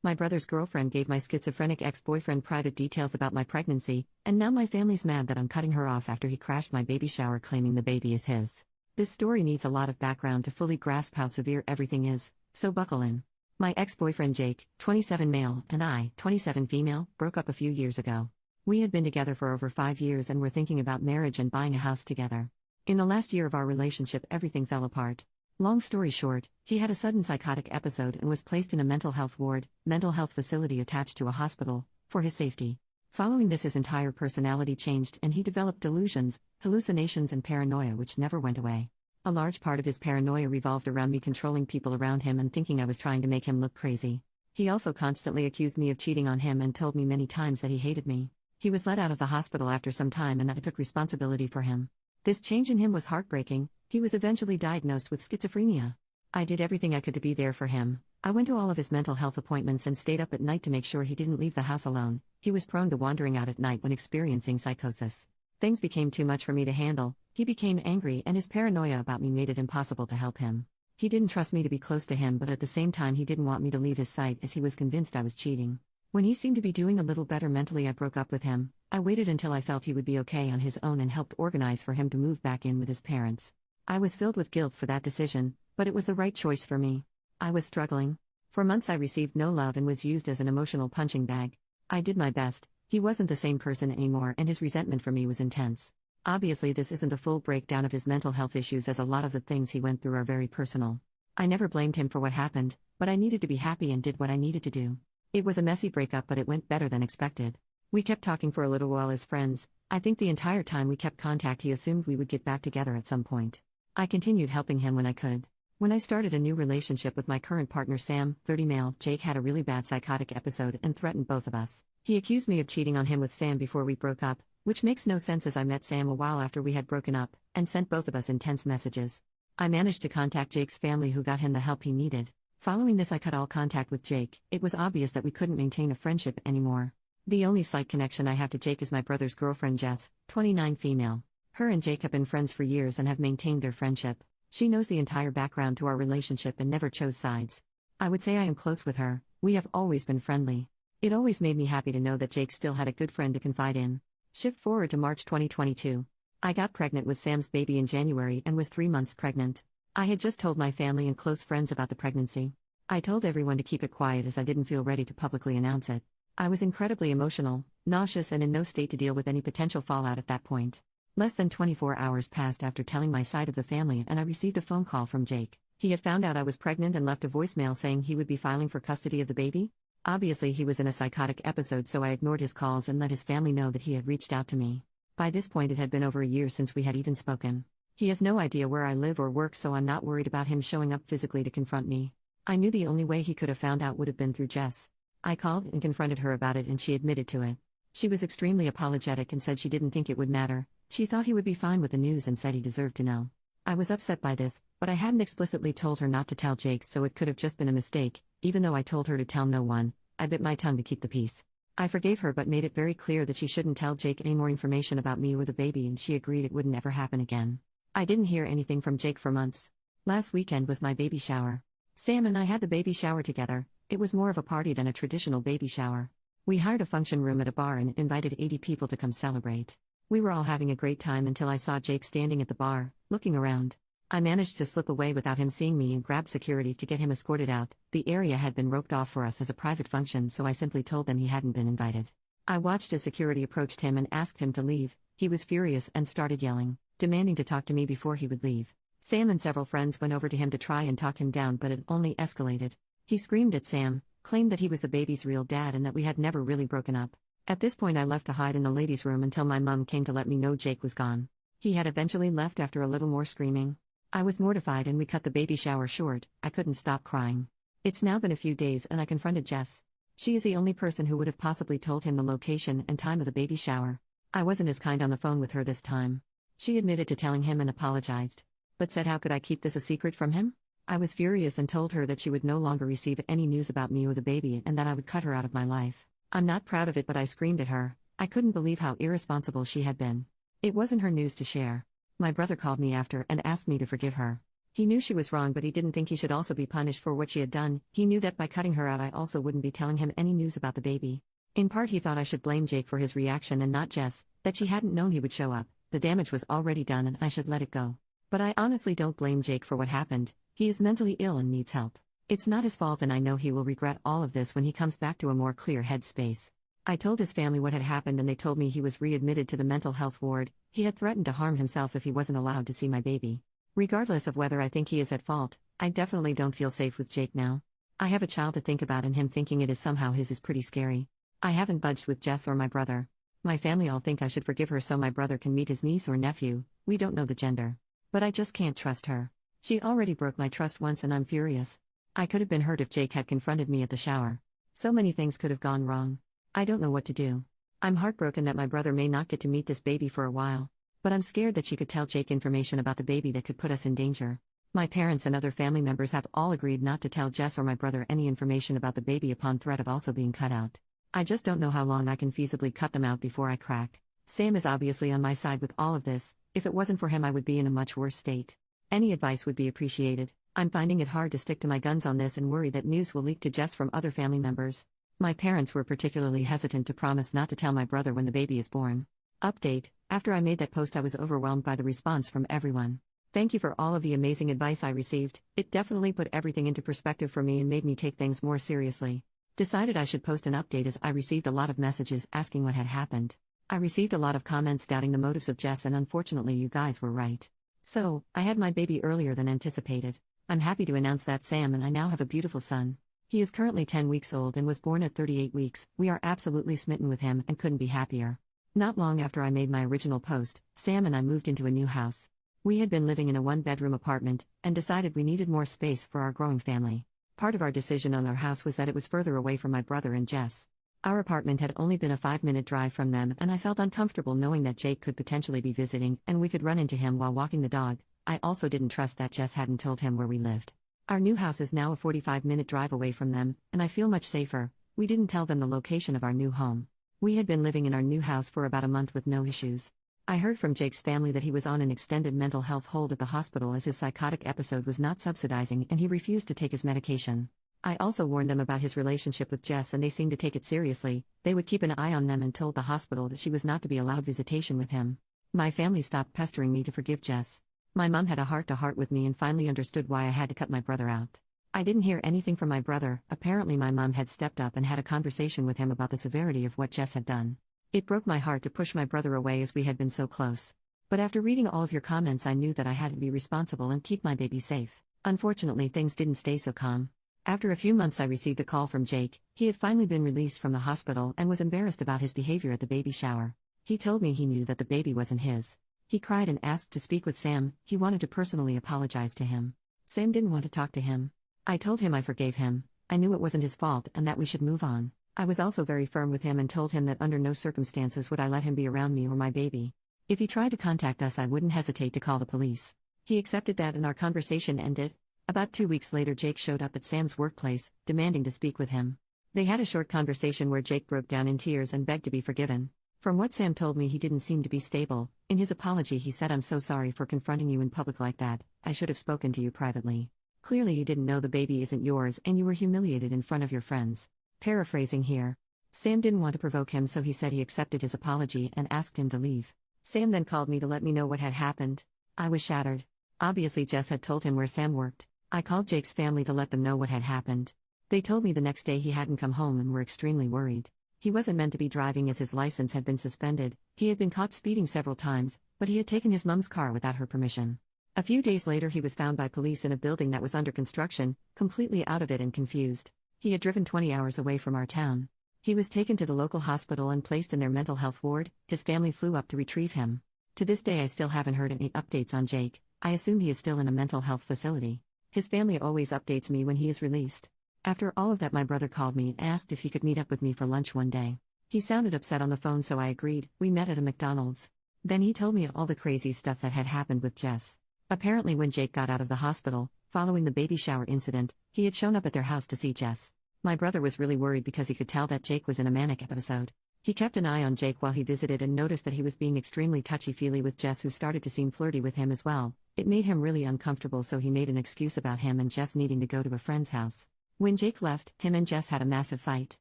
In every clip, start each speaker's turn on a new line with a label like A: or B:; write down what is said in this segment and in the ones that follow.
A: My brother's girlfriend gave my schizophrenic ex-boyfriend private details about my pregnancy, and now my family's mad that I'm cutting her off after he crashed my baby shower claiming the baby is his. This story needs a lot of background to fully grasp how severe everything is, so buckle in. My ex-boyfriend Jake, 27 male, and I, 27 female, broke up a few years ago. We had been together for over 5 years and were thinking about marriage and buying a house together. In the last year of our relationship, everything fell apart. Long story short, he had a sudden psychotic episode and was placed in a mental health ward, mental health facility attached to a hospital, for his safety. Following this, his entire personality changed and he developed delusions, hallucinations and paranoia which never went away. A large part of his paranoia revolved around me controlling people around him and thinking I was trying to make him look crazy. He also constantly accused me of cheating on him and told me many times that he hated me. He was let out of the hospital after some time and I took responsibility for him. This change in him was heartbreaking. He was eventually diagnosed with schizophrenia. I did everything I could to be there for him. I went to all of his mental health appointments and stayed up at night to make sure he didn't leave the house alone. He was prone to wandering out at night when experiencing psychosis. Things became too much for me to handle. He became angry and his paranoia about me made it impossible to help him. He didn't trust me to be close to him, but at the same time he didn't want me to leave his sight as he was convinced I was cheating. When he seemed to be doing a little better mentally, I broke up with him. I waited until I felt he would be okay on his own and helped organize for him to move back in with his parents. I was filled with guilt for that decision, but it was the right choice for me. I was struggling. For months I received no love and was used as an emotional punching bag. I did my best. He wasn't the same person anymore and his resentment for me was intense. Obviously this isn't a full breakdown of his mental health issues, as a lot of the things he went through are very personal. I never blamed him for what happened, but I needed to be happy and did what I needed to do. It was a messy breakup, but it went better than expected. We kept talking for a little while as friends. I think the entire time we kept contact he assumed we would get back together at some point. I continued helping him when I could. When I started a new relationship with my current partner Sam, 30 male, Jake had a really bad psychotic episode and threatened both of us. He accused me of cheating on him with Sam before we broke up, which makes no sense as I met Sam a while after we had broken up, and sent both of us intense messages. I managed to contact Jake's family, who got him the help he needed. Following this, I cut all contact with Jake. It was obvious that we couldn't maintain a friendship anymore. The only slight connection I have to Jake is my brother's girlfriend Jess, 29 female. Her and Jake have been friends for years and have maintained their friendship. She knows the entire background to our relationship and never chose sides. I would say I am close with her. We have always been friendly. It always made me happy to know that Jake still had a good friend to confide in. Shift forward to March 2022. I got pregnant with Sam's baby in January and was 3 months pregnant. I had just told my family and close friends about the pregnancy. I told everyone to keep it quiet as I didn't feel ready to publicly announce it. I was incredibly emotional, nauseous and in no state to deal with any potential fallout at that point. Less than 24 hours passed after telling my side of the family and I received a phone call from Jake. He had found out I was pregnant and left a voicemail saying he would be filing for custody of the baby. Obviously he was in a psychotic episode, so I ignored his calls and let his family know that he had reached out to me. By this point it had been over a year since we had even spoken. He has no idea where I live or work, so I'm not worried about him showing up physically to confront me. I knew the only way he could have found out would have been through Jess. I called and confronted her about it and she admitted to it. She was extremely apologetic and said she didn't think it would matter. She thought he would be fine with the news and said he deserved to know. I was upset by this, but I hadn't explicitly told her not to tell Jake, so it could have just been a mistake. Even though I told her to tell no one, I bit my tongue to keep the peace. I forgave her but made it very clear that she shouldn't tell Jake any more information about me or the baby, and she agreed it wouldn't ever happen again. I didn't hear anything from Jake for months. Last weekend was my baby shower. Sam and I had the baby shower together. It was more of a party than a traditional baby shower. We hired a function room at a bar and invited 80 people to come celebrate. We were all having a great time until I saw Jake standing at the bar, looking around. I managed to slip away without him seeing me and grabbed security to get him escorted out. The area had been roped off for us as a private function, so I simply told them he hadn't been invited. I watched as security approached him and asked him to leave. He was furious and started yelling, demanding to talk to me before he would leave. Sam and several friends went over to him to try and talk him down, but it only escalated. He screamed at Sam, claimed that he was the baby's real dad and that we had never really broken up. At this point I left to hide in the ladies' room until my mom came to let me know Jake was gone. He had eventually left after a little more screaming. I was mortified and we cut the baby shower short. I couldn't stop crying. It's now been a few days and I confronted Jess. She is the only person who would have possibly told him the location and time of the baby shower. I wasn't as kind on the phone with her this time. She admitted to telling him and apologized, but said how could I keep this a secret from him? I was furious and told her that she would no longer receive any news about me or the baby and that I would cut her out of my life. I'm not proud of it, but I screamed at her. I couldn't believe how irresponsible she had been. It wasn't her news to share. My brother called me after and asked me to forgive her. He knew she was wrong, but he didn't think he should also be punished for what she had done. He knew that by cutting her out, I also wouldn't be telling him any news about the baby. In part, he thought I should blame Jake for his reaction and not Jess, that she hadn't known he would show up. The damage was already done and I should let it go. But I honestly don't blame Jake for what happened. He is mentally ill and needs help. It's not his fault, and I know he will regret all of this when he comes back to a more clear headspace. I told his family what had happened and they told me he was readmitted to the mental health ward. He had threatened to harm himself if he wasn't allowed to see my baby. Regardless of whether I think he is at fault, I definitely don't feel safe with Jake now. I have a child to think about, and him thinking it is somehow his is pretty scary. I haven't budged with Jess or my brother. My family all think I should forgive her so my brother can meet his niece or nephew. We don't know the gender. But I just can't trust her. She already broke my trust once and I'm furious. I could have been hurt if Jake had confronted me at the shower. So many things could have gone wrong. I don't know what to do. I'm heartbroken that my brother may not get to meet this baby for a while. But I'm scared that she could tell Jake information about the baby that could put us in danger. My parents and other family members have all agreed not to tell Jess or my brother any information about the baby upon threat of also being cut out. I just don't know how long I can feasibly cut them out before I crack. Sam is obviously on my side with all of this. If it wasn't for him, I would be in a much worse state. Any advice would be appreciated. I'm finding it hard to stick to my guns on this and worry that news will leak to Jess from other family members. My parents were particularly hesitant to promise not to tell my brother when the baby is born. Update: after I made that post, I was overwhelmed by the response from everyone. Thank you for all of the amazing advice I received. It definitely put everything into perspective for me and made me take things more seriously. Decided I should post an update as I received a lot of messages asking what had happened. I received a lot of comments doubting the motives of Jess, and unfortunately you guys were right. So, I had my baby earlier than anticipated. I'm happy to announce that Sam and I now have a beautiful son. He is currently 10 weeks old and was born at 38 weeks. We are absolutely smitten with him and couldn't be happier. Not long after I made my original post, Sam and I moved into a new house. We had been living in a one-bedroom apartment and decided we needed more space for our growing family. Part of our decision on our house was that it was further away from my brother and Jess. Our apartment had only been a 5-minute drive from them, and I felt uncomfortable knowing that Jake could potentially be visiting and we could run into him while walking the dog. I also didn't trust that Jess hadn't told him where we lived. Our new house is now a 45-minute drive away from them, and I feel much safer. We didn't tell them the location of our new home. We had been living in our new house for about a month with no issues. I heard from Jake's family that he was on an extended mental health hold at the hospital as his psychotic episode was not subsidizing and he refused to take his medication. I also warned them about his relationship with Jess and they seemed to take it seriously. They would keep an eye on them and told the hospital that she was not to be allowed visitation with him. My family stopped pestering me to forgive Jess. My mom had a heart-to-heart with me and finally understood why I had to cut my brother out. I didn't hear anything from my brother. Apparently my mom had stepped up and had a conversation with him about the severity of what Jess had done. It broke my heart to push my brother away as we had been so close. But after reading all of your comments, I knew that I had to be responsible and keep my baby safe. Unfortunately, things didn't stay so calm. After a few months, I received a call from Jake. He had finally been released from the hospital and was embarrassed about his behavior at the baby shower. He told me he knew that the baby wasn't his. He cried and asked to speak with Sam. He wanted to personally apologize to him. Sam didn't want to talk to him. I told him I forgave him. I knew it wasn't his fault and that we should move on. I was also very firm with him and told him that under no circumstances would I let him be around me or my baby. If he tried to contact us, I wouldn't hesitate to call the police. He accepted that and our conversation ended. About 2 weeks later, Jake showed up at Sam's workplace, demanding to speak with him. They had a short conversation where Jake broke down in tears and begged to be forgiven. From what Sam told me, he didn't seem to be stable. In his apology, he said, "I'm so sorry for confronting you in public like that. I should have spoken to you privately. Clearly you didn't know the baby isn't yours and you were humiliated in front of your friends." Paraphrasing here. Sam didn't want to provoke him, so he said he accepted his apology and asked him to leave. Sam then called me to let me know what had happened. I was shattered. Obviously Jess had told him where Sam worked. I called Jake's family to let them know what had happened. They told me the next day he hadn't come home and were extremely worried. He wasn't meant to be driving as his license had been suspended. He had been caught speeding several times, but he had taken his mom's car without her permission. A few days later, he was found by police in a building that was under construction, completely out of it and confused. He had driven 20 hours away from our town. He was taken to the local hospital and placed in their mental health ward. His family flew up to retrieve him. To this day, I still haven't heard any updates on Jake. I assume he is still in a mental health facility. His family always updates me when he is released. After all of that, my brother called me and asked if he could meet up with me for lunch one day. He sounded upset on the phone, so I agreed. We met at a McDonald's. Then he told me all the crazy stuff that had happened with Jess. Apparently when Jake got out of the hospital, following the baby shower incident, he had shown up at their house to see Jess. My brother was really worried because he could tell that Jake was in a manic episode. He kept an eye on Jake while he visited and noticed that he was being extremely touchy-feely with Jess, who started to seem flirty with him as well. It made him really uncomfortable, so he made an excuse about him and Jess needing to go to a friend's house. When Jake left, him and Jess had a massive fight.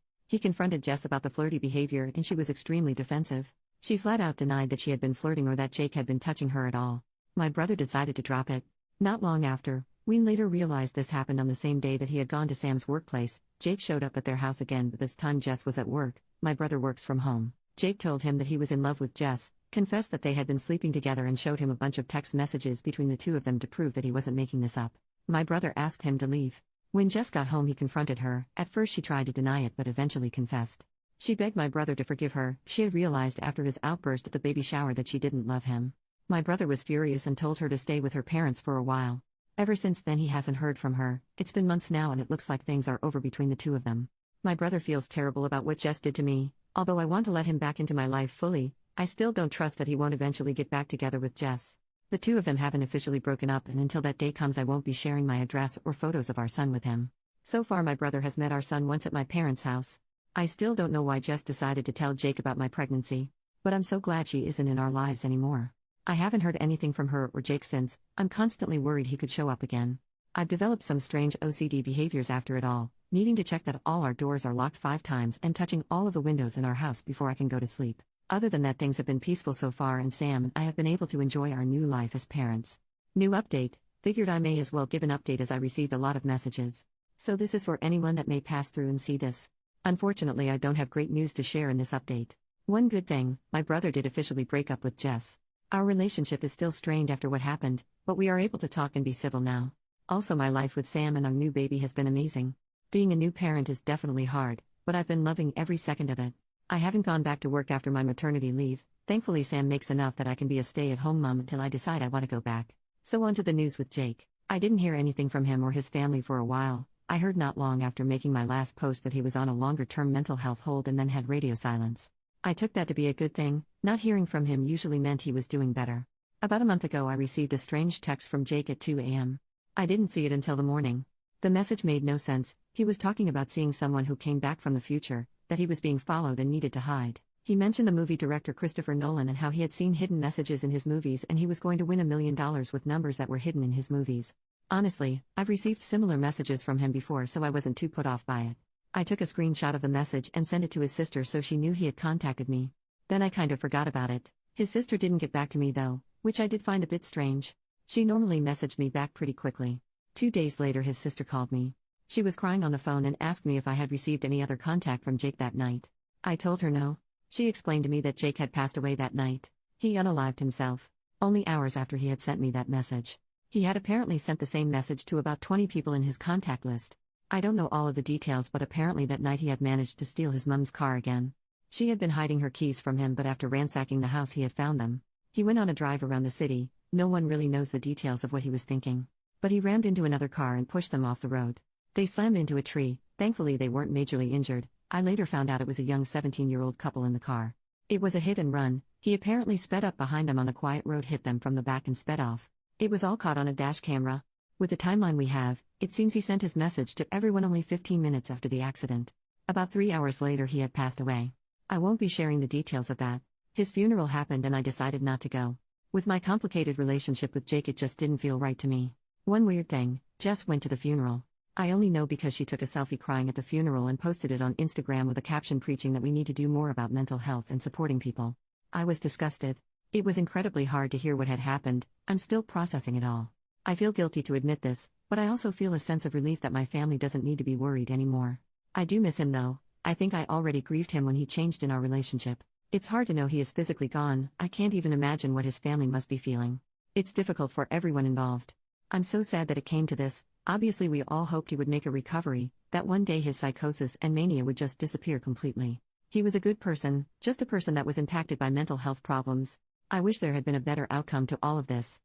A: He confronted Jess about the flirty behavior and she was extremely defensive. She flat out denied that she had been flirting or that Jake had been touching her at all. My brother decided to drop it. Not long after, we later realized this happened on the same day that he had gone to Sam's workplace. Jake showed up at their house again, but this time Jess was at work. My brother works from home. Jake told him that he was in love with Jess, confessed that they had been sleeping together, and showed him a bunch of text messages between the two of them to prove that he wasn't making this up. My brother asked him to leave. When Jess got home, he confronted her. At first she tried to deny it but eventually confessed. She begged my brother to forgive her. She had realized after his outburst at the baby shower that she didn't love him. My brother was furious and told her to stay with her parents for a while. Ever since then he hasn't heard from her. It's been months now and it looks like things are over between the two of them. My brother feels terrible about what Jess did to me. Although I want to let him back into my life fully, I still don't trust that he won't eventually get back together with Jess. The two of them haven't officially broken up, and until that day comes I won't be sharing my address or photos of our son with him. So far my brother has met our son once at my parents' house. I still don't know why Jess decided to tell Jake about my pregnancy. But I'm so glad she isn't in our lives anymore. I haven't heard anything from her or Jake since. I'm constantly worried he could show up again. I've developed some strange OCD behaviors after it all, needing to check that all our doors are locked 5 times and touching all of the windows in our house before I can go to sleep. Other than that, things have been peaceful so far, and Sam and I have been able to enjoy our new life as parents. New update. Figured I may as well give an update as I received a lot of messages. So this is for anyone that may pass through and see this. Unfortunately, I don't have great news to share in this update. One good thing, my brother did officially break up with Jess. Our relationship is still strained after what happened, but we are able to talk and be civil now. Also, my life with Sam and our new baby has been amazing. Being a new parent is definitely hard, but I've been loving every second of it. I haven't gone back to work after my maternity leave. Thankfully, Sam makes enough that I can be a stay-at-home mom until I decide I want to go back. So on to the news with Jake. I didn't hear anything from him or his family for a while. I heard not long after making my last post that he was on a longer-term mental health hold and then had radio silence. I took that to be a good thing. Not hearing from him usually meant he was doing better. About a month ago I received a strange text from Jake at 2 a.m. I didn't see it until the morning. The message made no sense. He was talking about seeing someone who came back from the future, that he was being followed and needed to hide. He mentioned the movie director Christopher Nolan and how he had seen hidden messages in his movies and he was going to win $1 million with numbers that were hidden in his movies. Honestly, I've received similar messages from him before, so I wasn't too put off by it. I took a screenshot of the message and sent it to his sister so she knew he had contacted me. Then I kind of forgot about it. His sister didn't get back to me though, which I did find a bit strange. She normally messaged me back pretty quickly. 2 days later his sister called me. She was crying on the phone and asked me if I had received any other contact from Jake that night. I told her no. She explained to me that Jake had passed away that night. He unalived himself. Only hours after he had sent me that message. He had apparently sent the same message to about 20 people in his contact list. I don't know all of the details, but apparently that night he had managed to steal his mom's car again. She had been hiding her keys from him, but after ransacking the house he had found them. He went on a drive around the city. No one really knows the details of what he was thinking. But he rammed into another car and pushed them off the road. They slammed into a tree. Thankfully they weren't majorly injured. I later found out it was a young 17-year-old couple in the car. It was a hit and run. He apparently sped up behind them on a quiet road, hit them from the back and sped off. It was all caught on a dash camera. With the timeline we have, it seems he sent his message to everyone only 15 minutes after the accident. About 3 hours later he had passed away. I won't be sharing the details of that. His funeral happened and I decided not to go. With my complicated relationship with Jake, it just didn't feel right to me. One weird thing, Jess went to the funeral. I only know because she took a selfie crying at the funeral and posted it on Instagram with a caption preaching that we need to do more about mental health and supporting people. I was disgusted. It was incredibly hard to hear what had happened. I'm still processing it all. I feel guilty to admit this, but I also feel a sense of relief that my family doesn't need to be worried anymore. I do miss him though. I think I already grieved him when he changed in our relationship. It's hard to know he is physically gone. I can't even imagine what his family must be feeling. It's difficult for everyone involved. I'm so sad that it came to this. Obviously we all hoped he would make a recovery, that one day his psychosis and mania would just disappear completely. He was a good person, just a person that was impacted by mental health problems. I wish there had been a better outcome to all of this.